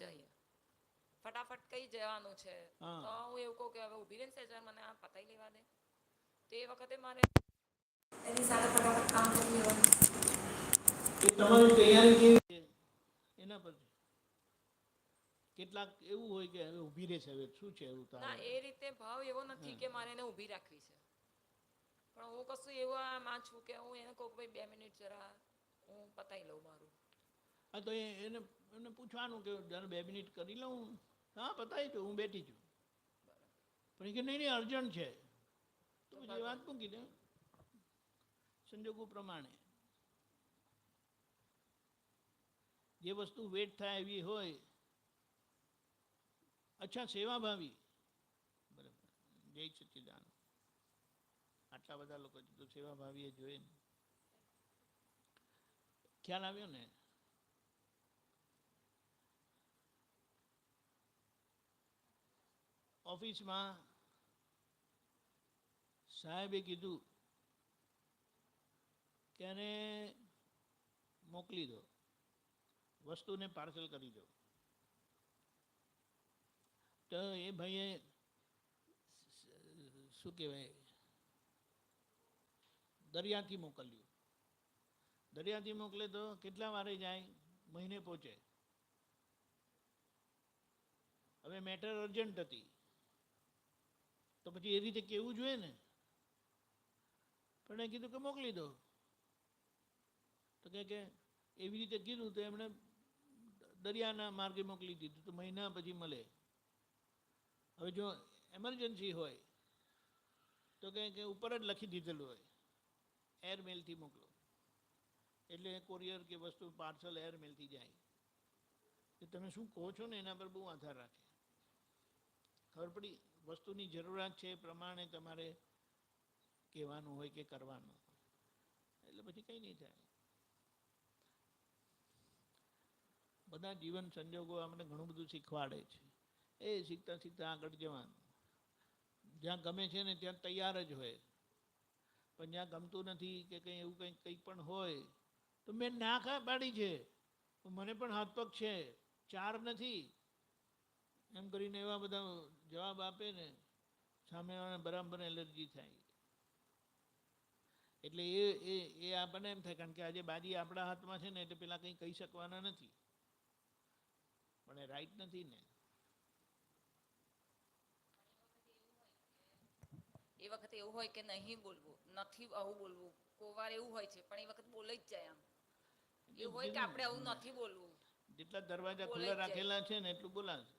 જઈએ ફટાફટ કઈ જવાનું છે તો હું એવું કહું કે હવે ઊભી રહીને સેજર મને આ પતાવી લેવા દે તો એ વખતે મારે એની સાથે ફટાફટ કામ કરી લેવાનું. તમારી તૈયારી કેવી છે એના પર કેટલાક એવું હોય કે હવે ઊભી રહેશે, હવે શું છે એવું? ના, એ રીતે ભાવ એવો નથી કે મારે એને ઊભી રાખવી છે, પણ હું કશું એવું આમાં છું કે હું એને કહું ભાઈ 2 મિનિટ જરા હું પતાવી લઉં મારું. હા, તો એને એને પૂછવાનું કે જરા 2 મિનિટ કરી લઉં. હા, પતાવી દઉં, હું બેઠી છું. પણ એ કે નહીં અર્જન્ટ છે, તો પછી વાત મૂકી દે સંજોગો પ્રમાણે. જે વસ્તુ વેટ થાય એવી હોય. અચ્છા, સેવાભાવી, બરાબર, જય સચ્ચિદાન. આટલા બધા લોકો તો સેવાભાવી જોઈએ ને, ખ્યાલ આવ્યો ને? ઓફિસમાં સાહેબે કીધું કે એને મોકલી દો, વસ્તુને પાર્સલ કરી દો. તો એ ભાઈએ શું કહેવાય, દરિયાથી મોકલ્યું. દરિયાથી મોકલે તો કેટલા વારે જાય? મહિને પહોંચે. હવે મેટર અર્જન્ટ હતી તો પછી એ રીતે કહેવું જોઈએ ને. પણ એ કીધું કે મોકલી દો. તો કે એવી રીતે કીધું તો એમણે દરિયાના માર્ગે મોકલી દીધું, તો મહિના પછી મળે. હવે જો એમરજન્સી હોય તો કે ઉપર જ લખી દીધેલું હોય એરમેલથી મોકલો, એટલે કોરિયર કે વસ્તુ પાર્સલ એરમેલથી જાય. તમે શું કહો છો ને એના પર બહુ આધાર રાખે. ખબર પડી? વસ્તુની જરૂરિયાત છે એ પ્રમાણે તમારે કહેવાનું હોય કે કરવાનું, એટલે પછી કંઈ નહીં થાય. બધા જીવન સંજોગો અમને ઘણું બધું શીખવાડે છે. એ શીખતા શીખતા આગળ જવાનું. જ્યાં ગમે છે ને ત્યાં તૈયાર જ હોય, પણ જ્યાં ગમતું નથી કે કંઈ એવું કંઈ પણ હોય તો મેં ના પાડી છે, મને પણ હાથ પગ છે, 4 નથી, એમ કરીને એવા બધા જવાબ આપે ને સામેવાળાને બરાબર એલર્જી થાય. એટલે એ આપણને એમ થાય, કારણ કે આજે બાજી આપણા હાથમાં છે ને, એટલે પેલા કંઈ કહી શકવાના નથી. પણ એ રાઈટ નથી ને. એ વખતે એવું હોય કે નહીં બોલવું, નથી આવું બોલવું. કોઈ વાર એવું હોય છે, પણ એ વખત બોલાઈ જ જાય. આમ એવું હોય કે આપણે આવું નથી બોલવું, જેટલા દરવાજા બોલાઈ ખુલ્લા જ જાય. રાખેલા છે ને એટલું બોલાશે.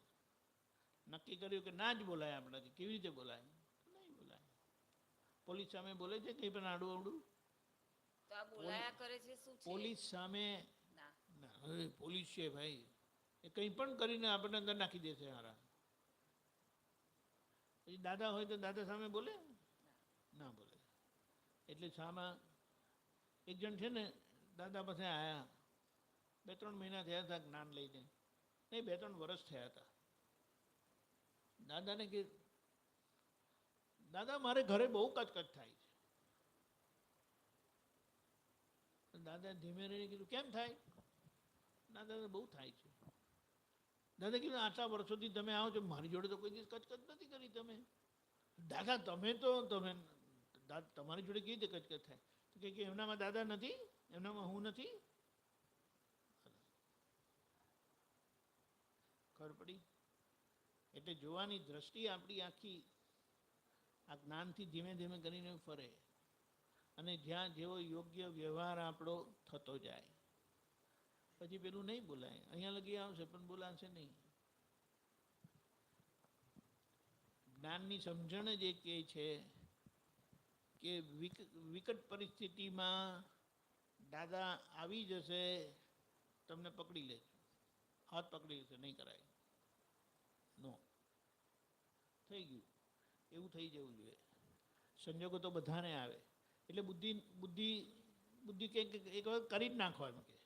નક્કી કર્યું કે ના જ બોલાય આપણાથી, કેવી રીતે બોલાય? નહીં બોલાય. પોલીસ સામે બોલે છે કંઈ પણ આડું અવડું? તો આ બોલાયા કરે છે શું છે? પોલીસ સામે ના, હવે પોલીસ છે ભાઈ, એ કંઈ પણ કરીને આપણને અંદર નાખી દેશે હારા. પછી દાદા હોય તો દાદા સામે બોલે? ના બોલે. એટલે સામા એક જણ છે ને દાદા પાસે આવ્યા, 2-3 મહિના થયા હતા જ્ઞાન લઈને, નહીં 2-3 વર્ષ થયા હતા. દાદાને કે દાદા મારે ઘરે બહુ કચકચ થાય છે. દાદા ધીમે રહીને કીધું કેમ થાય? દાદા બહુ થાય છે. દાદા કીધું આટલા વર્ષોથી તમે આવો છો, મારી જોડે તો કોઈ દિવસ કચકચ નથી કરી તમે. દાદા તમે તમારી જોડે કેવી રીતે કચકચ થાય? તો કે એમનામાં દાદા નથી, એમનામાં હું નથી. ખબર પડી? એટલે જોવાની દ્રષ્ટિ આપણી આખી આ જ્ઞાનથી ધીમે ધીમે કરીને ફરે, અને જ્યાં જેવો યોગ્ય વ્યવહાર આપણો થતો જાય પછી પેલું નહીં બોલાય. અહીંયા લગી આવશે પણ બોલાશે નહીં. જ્ઞાનની સમજણ જ એ કહે છે કે વિકટ પરિસ્થિતિમાં દાદા આવી જશે, તમને પકડી લે, હાથ પકડી લેશે, નહીં કરાય. નો થઈ ગયું, એવું થઈ જવું જોઈએ. સંજોગો તો બધાને આવે, એટલે બુદ્ધિ કે એક વખત કરી જ નાખો, એમ કે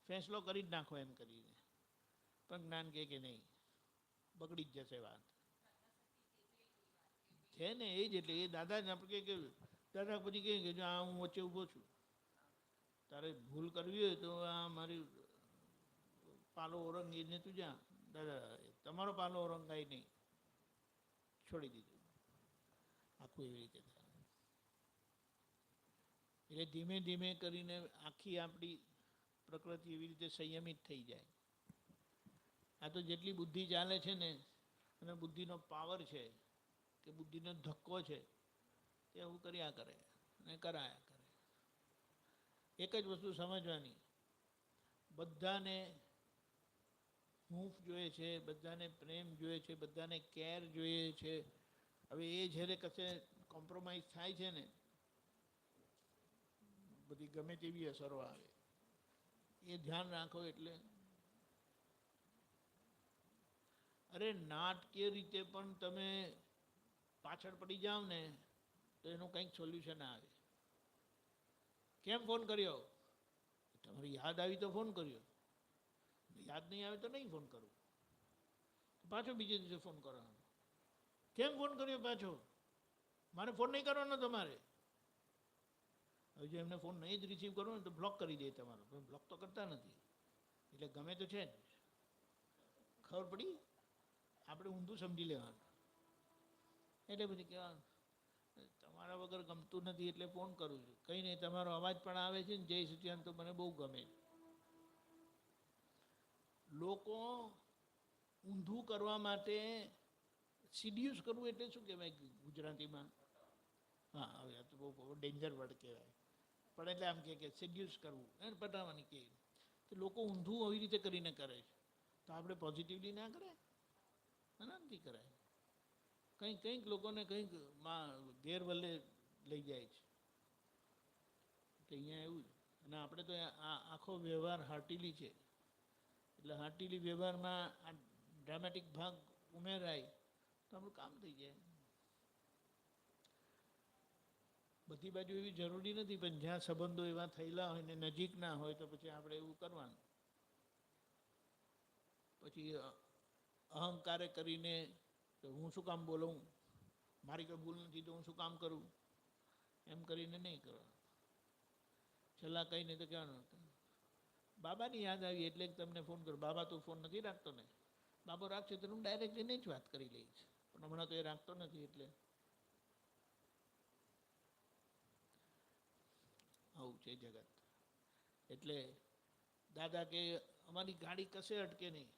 ફેંસલો કરી જ નાખો એમ કરીને. પણ જ્ઞાન કે નહીં, બગડી જ જશે વાત. છે ને એ જ. એટલે એ દાદા જ આપણે કે દાદા પછી કહે કે જો આ હું વચ્ચે ઊભો છું, તારે ભૂલ કરવી હોય તો આ મારી પાલો ઓરંગીને તું જા દાદા તમારો પાલો ઓરંગાય નહીં, છોડી દીધું. આખું એવી રીતે થાય. એટલે ધીમે ધીમે કરીને આખી આપણી પ્રકૃતિ એવી રીતે સંયમિત થઈ જાય. આ તો જેટલી બુદ્ધિ ચાલે છે ને, અને બુદ્ધિનો પાવર છે કે બુદ્ધિનો ધક્કો છે, તે આવું કર્યા કરે અને કરાયા કરે. એક જ વસ્તુ સમજવાની, બધાને હૂંફ જોઈએ છે, બધાને પ્રેમ જોઈએ છે, બધાને કેર જોઈએ છે. હવે એ જ્યારે કશે કોમ્પ્રોમાઇઝ થાય છે ને, બધી ગમે તેવી અસરો આવે, એ ધ્યાન રાખો. એટલે અરે નાટકીય રીતે પણ તમે પાછળ પડી જાઓ ને તો એનું કંઈક સોલ્યુશન આવે. કેમ ફોન કર્યો? તમારી યાદ આવી તો ફોન કર્યો, યાદ નહીં આવે તો નહીં ફોન કરું, પાછો બીજે દિવસે ફોન કરવાનો. કેમ ફોન કર્યો પાછો? મારે ફોન નહીં કરવાનો તમારે. હવે જો એમને ફોન નહીં જ રિસીવ કરવો ને તો બ્લોક કરી દે તમારો. બ્લોક તો કરતા નથી, એટલે ગમે તો છે જ. ખબર પડી? આપણે ઊંધું સમજી લેવાનું. એટલે પછી કહેવાનું તમારા વગર ગમતું નથી એટલે ફોન કરું છું. કંઈ નહીં, તમારો અવાજ પણ આવે છે ને જય સચિદાનંદ તો મને બહુ ગમે. લોકો ઊંધું કરવા માટે સિડ્યુસ કરવું એટલે શું કહેવાય ગુજરાતીમાં? હા, હવે આ તો બહુ ડેન્જર વર્ડ કહેવાય, પણ એટલે આમ કે સિડ્યુસ કરવું, એને પટાવવાની કે તો લોકો ઊંધું આવી રીતે કરીને કરે છે. તો આપણે પોઝિટિવલી ના કરાય, આનંદથી કરાય. કંઈક લોકોને કંઈક ગેરવલ્લે લઈ જાય છે. તો અહીંયા એવું જ. અને આપણે તો આ આખો વ્યવહાર હાર્ટીલી છે, એટલે હાર્ટીલી વ્યવહારમાં આ ડ્રામેટિક ભાગ ઉમેરાય તો આપણું કામ થઈ જાય. બધી બાજુ એવી જરૂરી નથી, પણ જ્યાં સંબંધો એવા થયેલા હોય ને નજીક ના હોય તો પછી આપણે એવું કરવાનું. પછી અહંકારે કરીને તો હું શું કામ બોલું, મારી કોઈ ભૂલ નથી તો હું શું કામ કરું, એમ કરીને નહીં કરવાનું. છેલ્લા કંઈ નહીં તો કહેવાનું બાબાની યાદ આવી એટલે તમને ફોન કરું. બાબા તું ફોન નથી રાખતો ને? બાબો રાખશે તો હું ડાયરેક્ટ એને જ વાત કરી લઈશ, પણ હમણાં તો એ રાખતો નથી. એટલે આવું છે જગત. એટલે દાદા કે અમારી ગાડી કશે અટકે નહીં.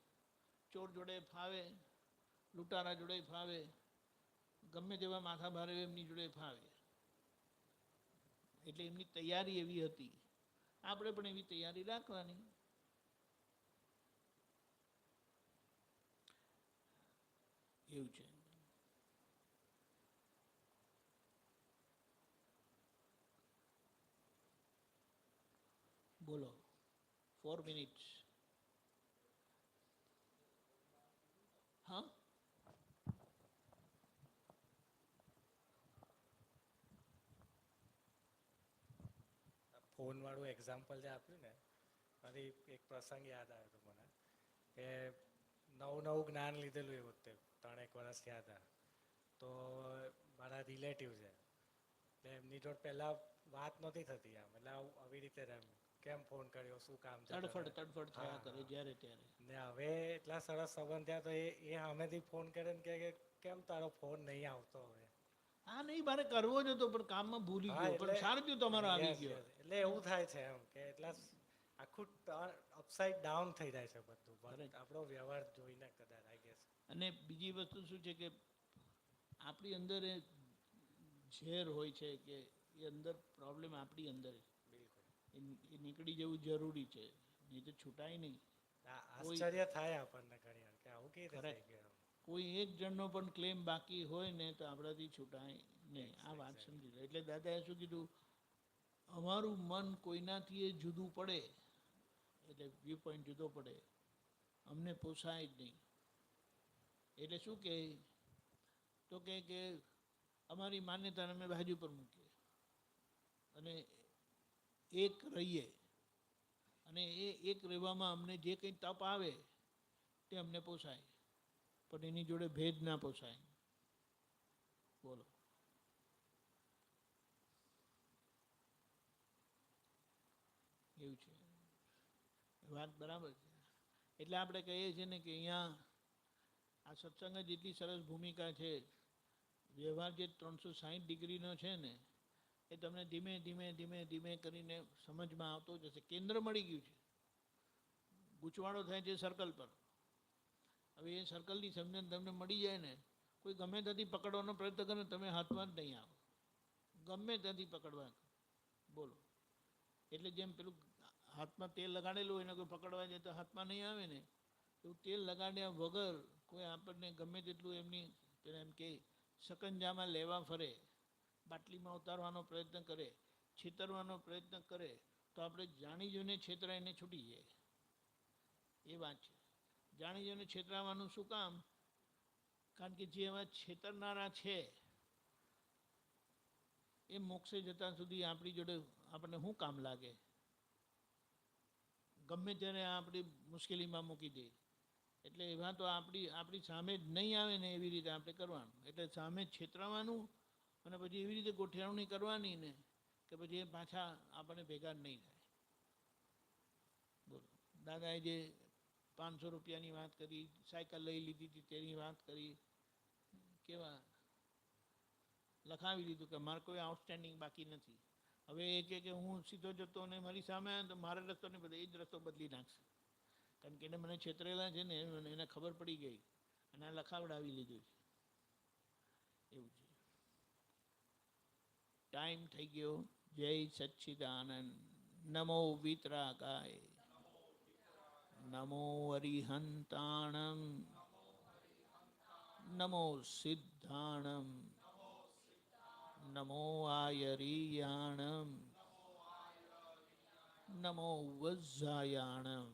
ચોર જોડે ફાવે, લૂંટારા જોડે ફાવે, ગમે તેવા માથા ભારે એમની જોડે ફાવે. એટલે એમની તૈયારી એવી હતી, આપણે પણ એવી તૈયારી રાખવાની. એવું છે. બોલો, 4 મિનિટ્સ. હા, ફોન વાળું એક્ઝામ્પલ જે આપ્યું ને, મારી એક પ્રસંગ યાદ આવ્યો હતો મને કે નવું જ્ઞાન લીધેલું એ વખતે 3-1 વર્ષ થયા હતા. તો મારા રિલેટિવ છે, એટલે એમની જોડે પહેલાં વાત નહોતી થતી આમ, એટલે આવી રીતે એમ કેમ ફોન કર્યો, શું કામ છે, તડફડ થયા કરે જ્યારે ત્યારે. ને હવે એટલા સરસ સંબંધ થયા તો એ સામેથી ફોન કરે ને કે કેમ તારો ફોન નહીં આવતો હવે. હા નહીં, મારે કરવો જ હતો પણ કામમાં ભૂલી ગયો, પણ સારું થયું તમારો આવી ગયો. એટલે એવું થાય છે એમ કે એટલા આખું અપસાઇડ ડાઉન થઈ જાય છે બધું, આપણો વ્યવહાર જોઈને કદાચ આઈ ગેસ. અને બીજી વસ્તુ શું છે કે આપણી અંદર એ ઝેર હોય છે કે એ અંદર પ્રોબ્લેમ આપણી અંદર એ નીકળી જવું જરૂરી છે, નહીં તો છૂટાય નહીં. આશ્ચર્ય થાય આપણને ઘણી વાર કે આવું કેવી રીતે થઈ ગયું. કોઈ એક જણનો પણ ક્લેમ બાકી હોય ને તો આપણાથી છૂટાય નહીં. આ વાત સમજી લો. એટલે દાદાએ શું કીધું, અમારું મન કોઈનાથી એ જુદું પડે એટલે વ્યૂ પોઈન્ટ જુદો પડે, અમને પોસાય જ નહીં. એટલે શું કહે તો કે અમારી માન્યતાને અમે બાજુ પર મૂકીએ અને એક રહીએ, અને એ એક રહેવામાં અમને જે કંઈ તપ આવે તે અમને પોસાય, પણ એની જોડે ભેદ ના પોસાય. બોલો, એવું છે વાત બરાબર છે. એટલે આપણે કહીએ છીએ ને કે અહીંયા આ સત્સંગ જ એટલી સરસ ભૂમિકા છે. વ્યવહાર જે 360 ડિગ્રીનો છે ને એ તમને ધીમે ધીમે ધીમે ધીમે કરીને સમજમાં આવતો જશે. કેન્દ્ર મળી ગયું છે, ગૂંચવાડો થાય છે સર્કલ પર. હવે એ સર્કલની સમજણ તમને મળી જાય ને, કોઈ ગમે ત્યાંથી પકડવાનો પ્રયત્ન કરે તમે હાથમાં જ નહીં આવો, ગમે ત્યાંથી પકડવા. બોલો, એટલે જેમ પેલું હાથમાં તેલ લગાડેલું હોય ને કોઈ પકડવા જાય તો હાથમાં નહીં આવે ને, એવું તેલ લગાડ્યા વગર કોઈ આપણને ગમે તેટલું એમની એમ કે શકંજામાં લેવા ફરે, બાટલીમાં ઉતારવાનો પ્રયત્ન કરે, છેતરવાનો પ્રયત્ન કરે, તો આપણે જાણી જોઈને છેતરાઈને છૂટી જાય. એ વાત છે. જાણી જોઈને છેતરાવાનું શું કામ? કારણ કે જે એવા છેતરનારા છે એ મોક્ષે જતા સુધી આપણી જોડે આપણને શું કામ લાગે? ગમે ત્યારે આપણી મુશ્કેલીમાં મૂકી દે. એટલે એવા તો આપણી સામે જ નહીં આવે ને એવી રીતે આપણે કરવાનું. એટલે સામે છેતરાવાનું અને પછી એવી રીતે ગોઠવણી કરવાની ને કે પછી એ પાછા આપણને ભેગા નહીં થાય. બોલો, દાદાએ જે 500 રૂપિયાની વાત કરી, સાયકલ લઈ લીધી હતી તેની વાત કરી, કેવા લખાવી લીધું કે મારે કોઈ આઉટસ્ટેન્ડિંગ બાકી નથી. હવે એ કે હું સીધો જતો અને મારી સામે આવે તો મારે રસ્તો નહીં બદલે, એ જ રસ્તો બદલી નાખશે. કારણ કે એને મને છેતરેલા છે ને એને ખબર પડી ગઈ અને આ લખાવડાવી લીધું છે. એવું છે. ટાઈમ થઈ ગયો. જય સચ્ચિદાનંદ. નમો વિતરાગાય, નમો અરિહંતાણમ, નમો સિદ્ધાણમ, નમો આયરીયાણમ, નમો વજ્જાયાણમ,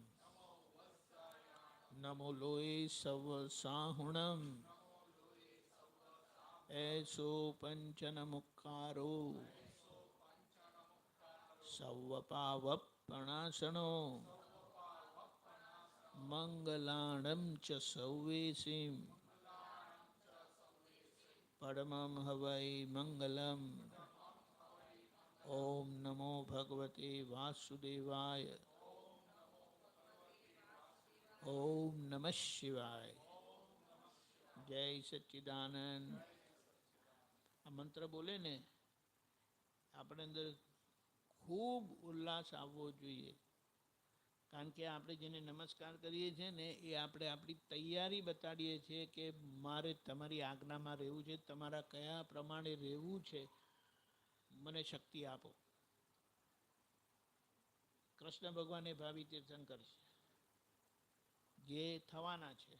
નમો લોય સવ સાહુણમ, એસો પંચન મુક્કારો, સવ પાવપણાસનો, મંગલાણમ ચ સૌવેસીમ, પરમમ હવૈ મંગલમ. ઓમ નમો ભગવતે વાસુદેવાય. ઓમ નમઃ શિવાય. જય સચ્ચિદાનંદ. આ મંત્ર બોલે ને આપણે અંદર ખૂબ ઉલ્લાસ આવવો જોઈએ. કારણ કે આપણે જેને નમસ્કાર કરીએ છીએ ને એ આપણે આપણી તૈયારી બતાડીએ છીએ કે મારે તમારી આજ્ઞામાં રહેવું છે, તમારા કયા પ્રમાણે રહેવું છે, મને શક્તિ આપો. કૃષ્ણ ભગવાન એ ભાવિ તીર્થંકર છે જે થવાના છે,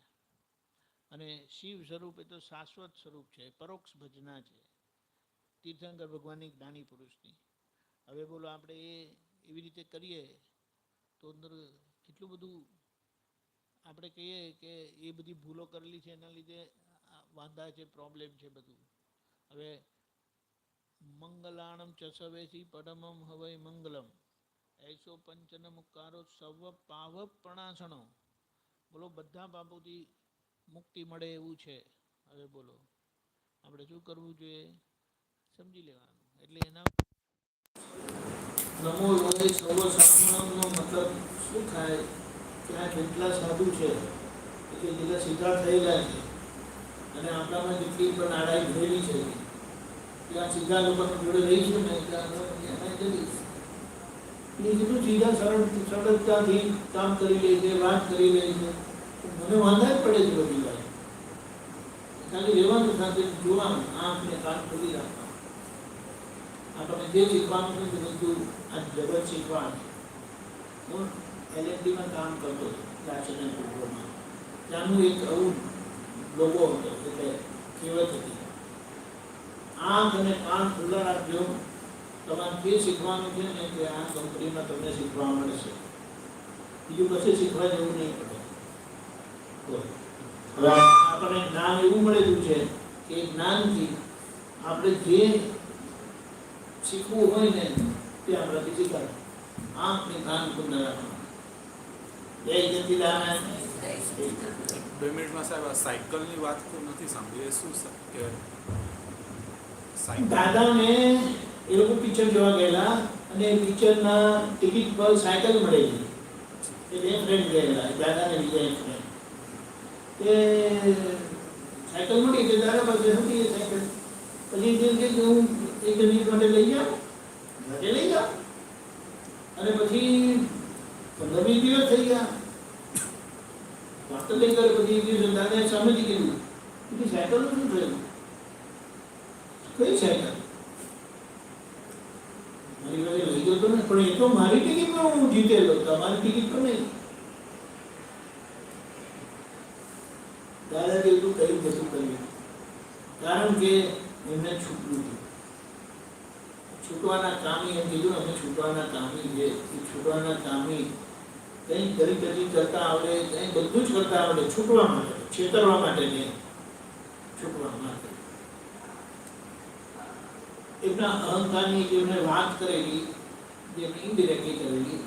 અને શિવ સ્વરૂપ એ તો શાશ્વત સ્વરૂપ છે, પરોક્ષ ભજના છે તીર્થંકર ભગવાનની જ્ઞાની પુરુષની. હવે બોલો આપણે એવી રીતે કરીએ તો અંદર કેટલું બધું આપણે કહીએ કે એ બધી ભૂલો કરેલી છે એના લીધે વાંધા છે, પ્રોબ્લેમ છે બધું. હવે મંગલાણમ ચસવેસી પરમમ હવૈ મંગલમ, એસો પંચન મુક્કારો સવ પાવ પ્રણાસણો. બોલો બધા પાપોથી મુક્તિ મળે એવું છે. હવે બોલો આપણે શું કરવું જોઈએ? સમજી લેવાનું. એટલે એના નમો લોહે સર્વ સામનો મતલબ શું થાય કે આ જેટલા સાધુ છે કે જેટલા સીધા થયેલા છે અને આપણામાં જેટલી પણ આડાઈ ભરેલી છે ત્યાં સીધા લોકોની જોડે રહીશું ને ત્યાં જેટલું સીધા સરળતાથી કામ કરી લે છે, વાત કરી લે છે, મને વાંધા જ પડે છે બધી વાત. ખાલી રહેવાનું સાથે જોવાનું, આંખને કાન ખોલી રાખવાનું. આપણને જે શીખવાનું છે તે બધું આ જગત શીખવાનું. હું LNDમાં કામ કરતો હતો રાશિના પૂર્વમાં. ત્યાંનું એક આવું લોગો હતો, એટલે કહેવત હતી, આંખ અને કાન ખુલ્લા રાખજો, તમારે જે શીખવાનું છે ને તે આ કંપનીમાં તમને શીખવા મળશે, બીજું કશે શીખવા જેવું નહીં પડે. હવે આપણને જ્ઞાન એવું મળેલું છે કે જ્ઞાનથી આપણે જે શીખવું હોય ને તે આપણાથી શીખાય. આંખને કાન ખુલ્લા રાખવાનું. જય સચ્ચિદાનંદ. 2 મિનિટમાં સાહેબ આ સાયકલની વાત તો નથી સાંભળી, એ શું કે સાયકલ? દાદાને એ લોકો પિક્ચર જોવા ગયેલા અને પિક્ચરના ટિકિટ પર સાયકલ મળેલી. એ બે ફ્રેન્ડ ગયેલા દાદાને બીજા એક ફ્રેન્ડ તે સાયકલ મળી તે દાદા પાસે હતી એ સાયકલ પછી કે હું એક મિનિટ માટે લઈ જાઉં ઘરે લઈ જાઉં અને પછી 15-20 દિવસ થઈ ગયા વાત લઈ ગયો પછી દિવસ દાદાએ સામેથી કીધું કે સાયકલનું શું થયું કઈ સાયકલ મારી પાસે લઈ ગયો તો ને પણ એ તો મારી ટિકિટમાં હું જીતેલો તમારી ટિકિટ પર નહીં દાદા એટલું કઈ જતું કર્યું કારણ કે એમને છૂટવું હતું છૂટવાના કામી એમ કીધું અમે છૂટવાના કામી છે એ છૂટવાના કામી કંઈ કરી કરતા આવડે કંઈ બધું જ કરતા આવડે છૂટવા માટે છેતરવા માટે નહીં છૂટવા માટે એમના અહંકારની જેમને વાત કરેલી જે ઇનડિરેક્ટલી કરેલી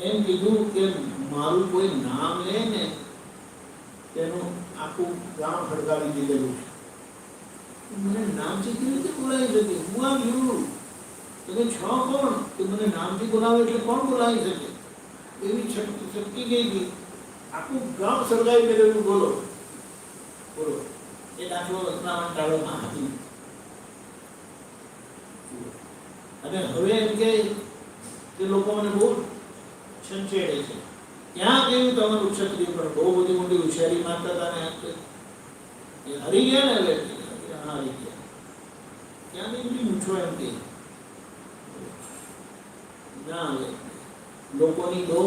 એમ કીધું કે મારું કોઈ નામ લે ને તેનું આખું ગામ હડકાવી દીધેલું છે મને નામથી કેવી રીતે બોલાવી શકે હું આમ યુ તમે છો કોણ કે મને નામથી બોલાવે એટલે કોણ બોલાવી શકે એવી શક્તિ ગઈ હતી આખું ગામ સળગાવી દેલું બોલો બોલો એ દાખલો અથડામણ ટાળવામાં હતી અને હવે એમ કે લોકો મને બહુ છંછેડે છે ત્યાં કેવું તમારું ક્ષત્રિય પણ બહુ બધી મોટી હોશિયારી મારતા હતા ને એ હરી ગયા ને હવે હારી ગયા ત્યાં બી બધી મૂછો એમ કે ના હવે લોકોની બહુ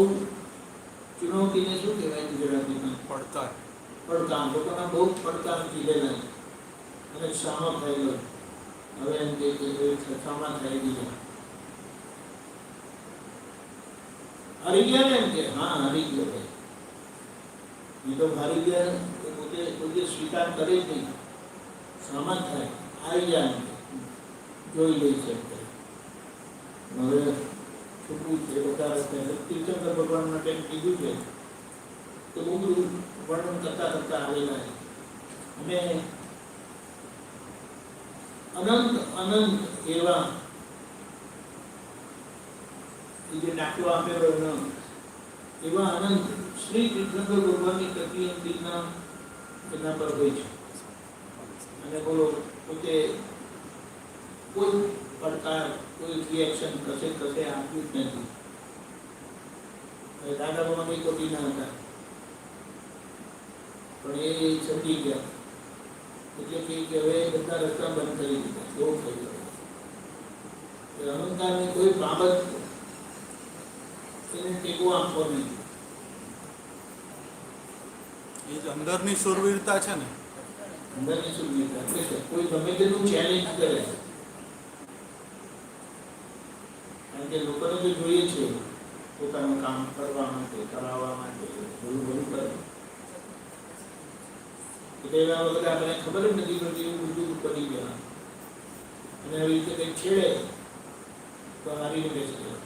ચુનૌતીને શું કહેવાય ગુજરાતીમાં પડકાર પડકાર લોકોના બહુ પડકાર કીધેલા અને સામો થયેલો હવે એમ કે સામા થઈ ગયા હારી ગયા ને એમ કે હા હારી ગયો ભાઈ એ તો હારી ગયા એ પોતે પોતે સ્વીકાર કરે જ નહીં સામા થાય આવી જાય જોઈ લઈ છે હવે છૂટવું છે વધારે તીર્થંકર ભગવાન માટે કીધું છે તો બહુ બધું વર્ણન કરતા કરતા આવેલા છે અને અનંત અનંત એવા જે દાખલો આપેલો એવા અનંત શ્રી તીર્થંકર ભગવાનની પ્રતિનિધિના એના પર હોય છે અને બોલો પોતે કોઈ પડકાર કોઈ રિએક્શન કશે આપ્યું જ નથી દાદા બાબા કોટી ના હતા પણ એ સમજી ગયા એટલે કે હવે બધા રસ્તા બંધ કરી દીધા બહુ થઈ ગયો અહંકારની કોઈ બાબત એને ટેકો આપવો નહીં એ જ અંદરની શૂરવીરતા છે ને અંદરની સુવિધા એટલે કોઈ ગમે તેનું ચેલેન્જ કરે કારણ કે લોકોને તો જોઈએ છે પોતાનું કામ કરવા માટે કરાવવા માટે બધું કરે એટલે એના વખતે આપણે ખબર જ નથી પડતી એવું બધું કરી ગયા અને આવી રીતે કંઈક છેડે તો હારીને બેસી ગયા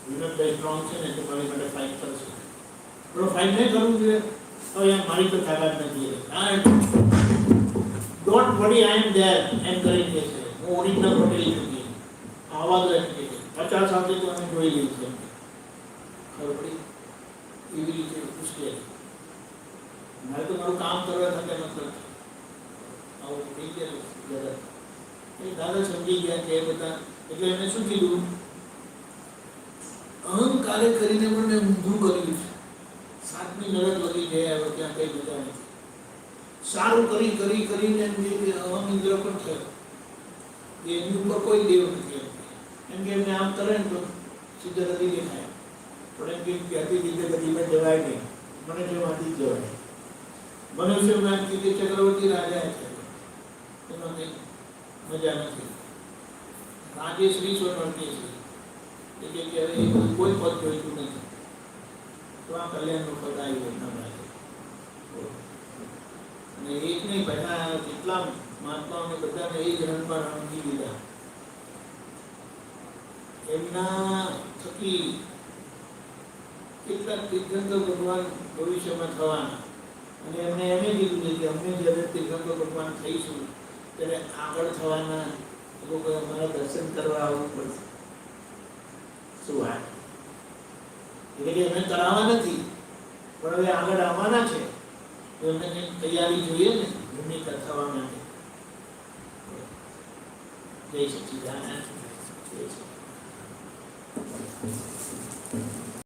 વિનોદભાઈ સ્ટ્રોંગ છે ને તો મારી માટે ફાઇટ કરશે પણ ફાઇટ નહીં કરવું જોઈએ તો યાર મારી તો તાકાત નથી don't worry I M there એમ કરી કે છે હું ઓરિજિનલ પટેલ છું આવાજ એમ કે 50 સાથે તો અમે જોઈ લઈ છે ખબર પડી એવી રીતે મુશ્કેલ મારે તો મારું કામ કરવા સાથે મતલબ આવું થઈ ગયેલું જરા એ દાદા સમજી ગયા કે બધા એટલે એમને શું કીધું અહંકારે કરીને પણ મેં ઊંધું કર્યું છે સાતમી નરક લગી ગયા હવે ત્યાં કઈ બધા નથી સારું કરીને અહમ ઇન્દ્ર પણ થયો એની ઉપર કોઈ દેવ નથી એમ કે એમને આમ કરે ને તો સીધા નથી દેખાય પણ એમ કે ત્યાંથી લીધે ગતિમાં જવાય નહીં મને જેમાંથી જ જવાય મનુષ્યમાં કીધે ચક્રવર્તી રાજા છે એમાં કંઈ મજા નથી રાજે શ્રી સોનવર્તી છે એટલે કે હવે કોઈ પદ જોઈતું નથી તો આ કલ્યાણનું પદ આવ્યું એમના માટે અને એક નહીં પહેલા કેટલા મહાત્માઓને બધાને એ જ રણમાં રણજી દીધા એમના થકી કેટલાક તીર્થંકર ભગવાન ભવિષ્યમાં થવાના અને એમને એમ કીધું છે કે અમે જ્યારે તીર્થંકર ભગવાન થઈશું ત્યારે આગળ થવાના એ લોકોએ અમારા દર્શન કરવા આવવું પડશે. શું વાત? એટલે કે અમે કરાવવા નથી, પણ હવે આગળ આવવાના છે તો એમને કંઈક તૈયારી જોઈએ ને ભૂમિકા થવા માટે. જય સચ્ચિદાનંદ. જય સચ્ચિદાનંદ.